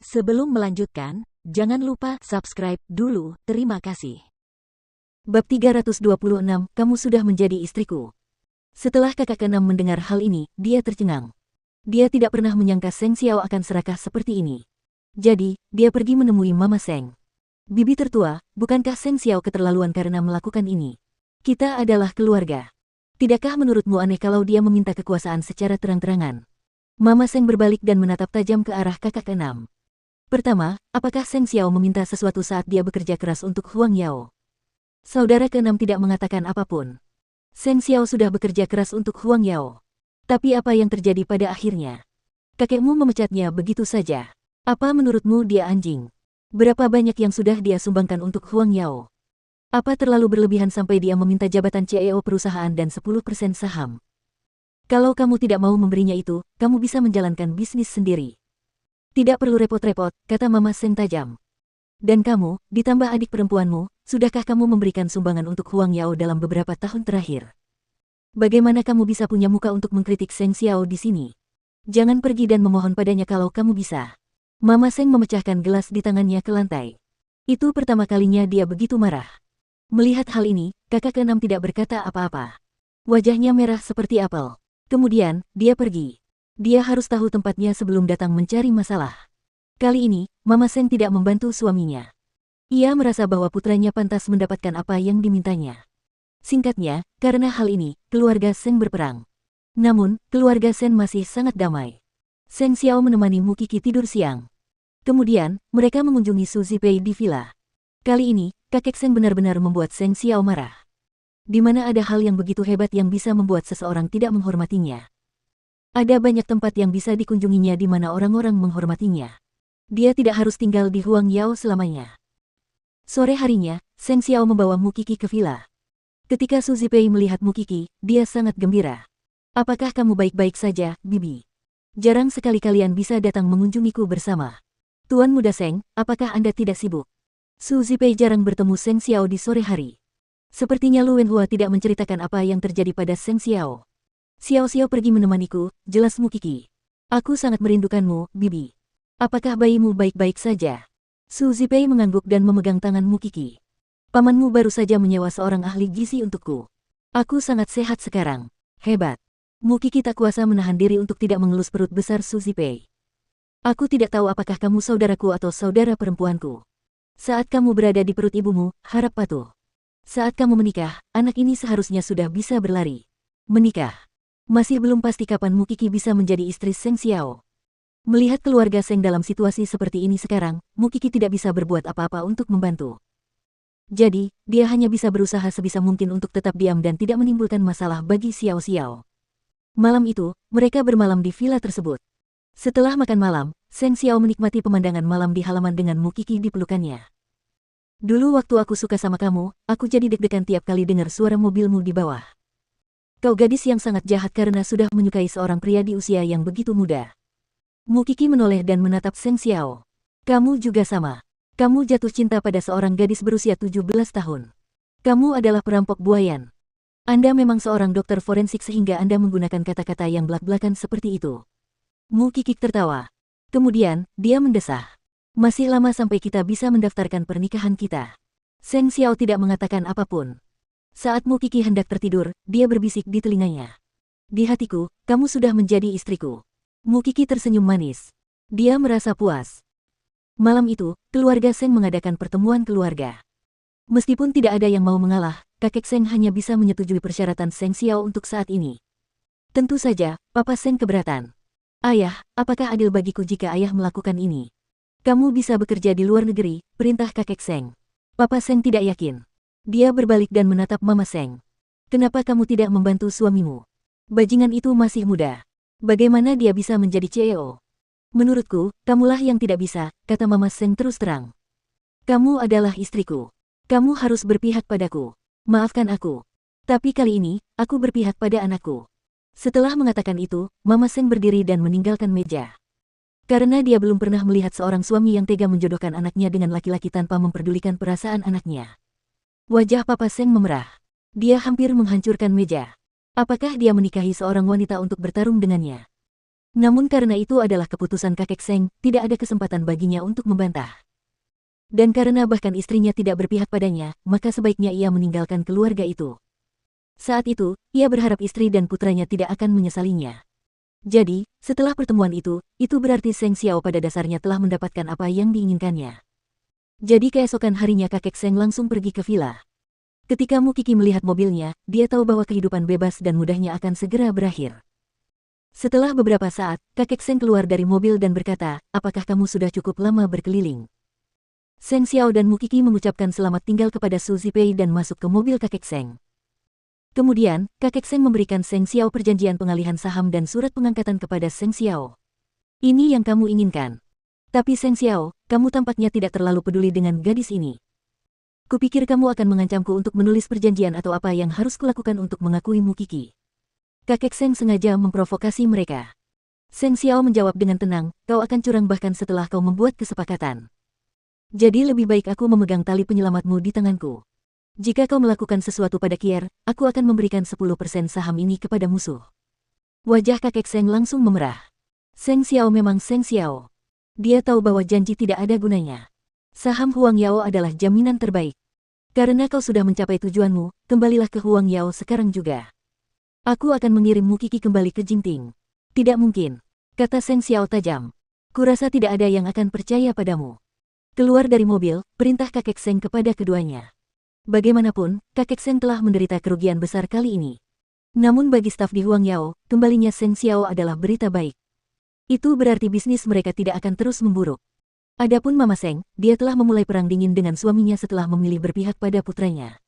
Sebelum melanjutkan, jangan lupa subscribe dulu, terima kasih. Bab 326, kamu sudah menjadi istriku. Setelah kakak keenam mendengar hal ini, dia tercengang. Dia tidak pernah menyangka Seng Xiao akan serakah seperti ini. Jadi, dia pergi menemui Mama Seng. Bibi tertua, bukankah Seng Xiao keterlaluan karena melakukan ini? Kita adalah keluarga. Tidakkah menurutmu aneh kalau dia meminta kekuasaan secara terang-terangan? Mama Seng berbalik dan menatap tajam ke arah kakak keenam. Pertama, apakah Seng Xiao meminta sesuatu saat dia bekerja keras untuk Huang Yao? Saudara keenam tidak mengatakan apapun. Seng Xiao sudah bekerja keras untuk Huang Yao. Tapi apa yang terjadi pada akhirnya? Kakekmu memecatnya begitu saja. Apa menurutmu dia anjing? Berapa banyak yang sudah dia sumbangkan untuk Huang Yao? Apa terlalu berlebihan sampai dia meminta jabatan CEO perusahaan dan 10% saham? Kalau kamu tidak mau memberinya itu, kamu bisa menjalankan bisnis sendiri. Tidak perlu repot-repot, kata Mama Seng tajam. Dan kamu, ditambah adik perempuanmu, sudahkah kamu memberikan sumbangan untuk Huang Yao dalam beberapa tahun terakhir? Bagaimana kamu bisa punya muka untuk mengkritik Seng Xiao di sini? Jangan pergi dan memohon padanya kalau kamu bisa. Mama Seng memecahkan gelas di tangannya ke lantai. Itu pertama kalinya dia begitu marah. Melihat hal ini, kakak keenam tidak berkata apa-apa. Wajahnya merah seperti apel. Kemudian, dia pergi. Dia harus tahu tempatnya sebelum datang mencari masalah. Kali ini, Mama Seng tidak membantu suaminya. Ia merasa bahwa putranya pantas mendapatkan apa yang dimintanya. Singkatnya, karena hal ini, keluarga Seng berperang. Namun, keluarga Seng masih sangat damai. Seng Xiao menemani Mu Qi tidur siang. Kemudian, mereka mengunjungi Su Zipei di villa. Kali ini, kakek Seng benar-benar membuat Seng Xiao marah. Di mana ada hal yang begitu hebat yang bisa membuat seseorang tidak menghormatinya? Ada banyak tempat yang bisa dikunjunginya di mana orang-orang menghormatinya. Dia tidak harus tinggal di Huang Yao selamanya. Sore harinya, Seng Xiao membawa Mu Qi ke villa. Ketika Su Zipei melihat Mu Qi, dia sangat gembira. Apakah kamu baik-baik saja, Bibi? Jarang sekali kalian bisa datang mengunjungiku bersama. Tuan Muda Seng, apakah Anda tidak sibuk? Su Zipei jarang bertemu Seng Xiao di sore hari. Sepertinya Lu Wenhua tidak menceritakan apa yang terjadi pada Seng Xiao. Xiao Xiao pergi menemaniku, jelas Mu Qi. Aku sangat merindukanmu, Bibi. Apakah bayimu baik-baik saja? Su Zipei mengangguk dan memegang tangan Mu Qi. Pamanmu baru saja menyewa seorang ahli gizi untukku. Aku sangat sehat sekarang. Hebat. Mu Qi tak kuasa menahan diri untuk tidak mengelus perut besar Su Zipei. Aku tidak tahu apakah kamu saudaraku atau saudara perempuanku. Saat kamu berada di perut ibumu, harap patuh. Saat kamu menikah, anak ini seharusnya sudah bisa berlari. Menikah. Masih belum pasti kapan Mu Qi bisa menjadi istri Seng Xiao. Melihat keluarga Seng dalam situasi seperti ini sekarang, Mu Qi tidak bisa berbuat apa-apa untuk membantu. Jadi, dia hanya bisa berusaha sebisa mungkin untuk tetap diam dan tidak menimbulkan masalah bagi Xiao Xiao. Malam itu, mereka bermalam di villa tersebut. Setelah makan malam, Seng Xiao menikmati pemandangan malam di halaman dengan Mu Qi di pelukannya. Dulu waktu aku suka sama kamu, aku jadi deg-degan tiap kali dengar suara mobilmu di bawah. Kau gadis yang sangat jahat karena sudah menyukai seorang pria di usia yang begitu muda. Mu Qi menoleh dan menatap Seng Xiao. Kamu juga sama. Kamu jatuh cinta pada seorang gadis berusia 17 tahun. Kamu adalah perampok buayan. Anda memang seorang dokter forensik sehingga Anda menggunakan kata-kata yang belak-belakan seperti itu. Mu Qi tertawa. Kemudian, dia mendesah. Masih lama sampai kita bisa mendaftarkan pernikahan kita. Seng Xiao tidak mengatakan apapun. Saat Mu Qi hendak tertidur, dia berbisik di telinganya. Di hatiku, kamu sudah menjadi istriku. Mu Qi tersenyum manis. Dia merasa puas. Malam itu, keluarga Seng mengadakan pertemuan keluarga. Meskipun tidak ada yang mau mengalah, kakek Seng hanya bisa menyetujui persyaratan Seng Xiao untuk saat ini. Tentu saja, Papa Seng keberatan. Ayah, apakah adil bagiku jika ayah melakukan ini? Kamu bisa bekerja di luar negeri, perintah kakek Seng. Papa Seng tidak yakin. Dia berbalik dan menatap Mama Seng. Kenapa kamu tidak membantu suamimu? Bajingan itu masih muda. Bagaimana dia bisa menjadi CEO? Menurutku, kamulah yang tidak bisa, kata Mama Seng terus terang. Kamu adalah istriku. Kamu harus berpihak padaku. Maafkan aku. Tapi kali ini, aku berpihak pada anakku. Setelah mengatakan itu, Mama Seng berdiri dan meninggalkan meja. Karena dia belum pernah melihat seorang suami yang tega menjodohkan anaknya dengan laki-laki tanpa memperdulikan perasaan anaknya. Wajah Papa Seng memerah. Dia hampir menghancurkan meja. Apakah dia menikahi seorang wanita untuk bertarung dengannya? Namun karena itu adalah keputusan kakek Seng, tidak ada kesempatan baginya untuk membantah. Dan karena bahkan istrinya tidak berpihak padanya, maka sebaiknya ia meninggalkan keluarga itu. Saat itu, ia berharap istri dan putranya tidak akan menyesalinya. Jadi, setelah pertemuan itu berarti Seng Xiao pada dasarnya telah mendapatkan apa yang diinginkannya. Jadi keesokan harinya kakek Seng langsung pergi ke villa. Ketika Mu Qi melihat mobilnya, dia tahu bahwa kehidupan bebas dan mudahnya akan segera berakhir. Setelah beberapa saat, kakek Seng keluar dari mobil dan berkata, apakah kamu sudah cukup lama berkeliling? Seng Xiao dan Mu Qi mengucapkan selamat tinggal kepada Su Zipei dan masuk ke mobil kakek Seng. Kemudian, kakek Seng memberikan Seng Xiao perjanjian pengalihan saham dan surat pengangkatan kepada Seng Xiao. Ini yang kamu inginkan. Tapi Seng Xiao, kamu tampaknya tidak terlalu peduli dengan gadis ini. Kupikir kamu akan mengancamku untuk menulis perjanjian atau apa yang harus kulakukan untuk mengakui Mu Qi. Kakek Seng sengaja memprovokasi mereka. Seng Xiao menjawab dengan tenang, kau akan curang bahkan setelah kau membuat kesepakatan. Jadi lebih baik aku memegang tali penyelamatmu di tanganku. Jika kau melakukan sesuatu pada Kier, aku akan memberikan 10% saham ini kepada musuh. Wajah kakek Seng langsung memerah. Seng Xiao memang Seng Xiao. Dia tahu bahwa janji tidak ada gunanya. Saham Huang Yao adalah jaminan terbaik. Karena kau sudah mencapai tujuanmu, kembalilah ke Huang Yao sekarang juga. Aku akan mengirim Mu Qi kembali ke Jingting. Tidak mungkin, kata Seng Xiao tajam. Kurasa tidak ada yang akan percaya padamu. Keluar dari mobil, perintah kakek Seng kepada keduanya. Bagaimanapun, kakek Seng telah menderita kerugian besar kali ini. Namun bagi staf di Huang Yao, kembalinya Seng Xiao adalah berita baik. Itu berarti bisnis mereka tidak akan terus memburuk. Adapun Mama Seng, dia telah memulai perang dingin dengan suaminya setelah memilih berpihak pada putranya.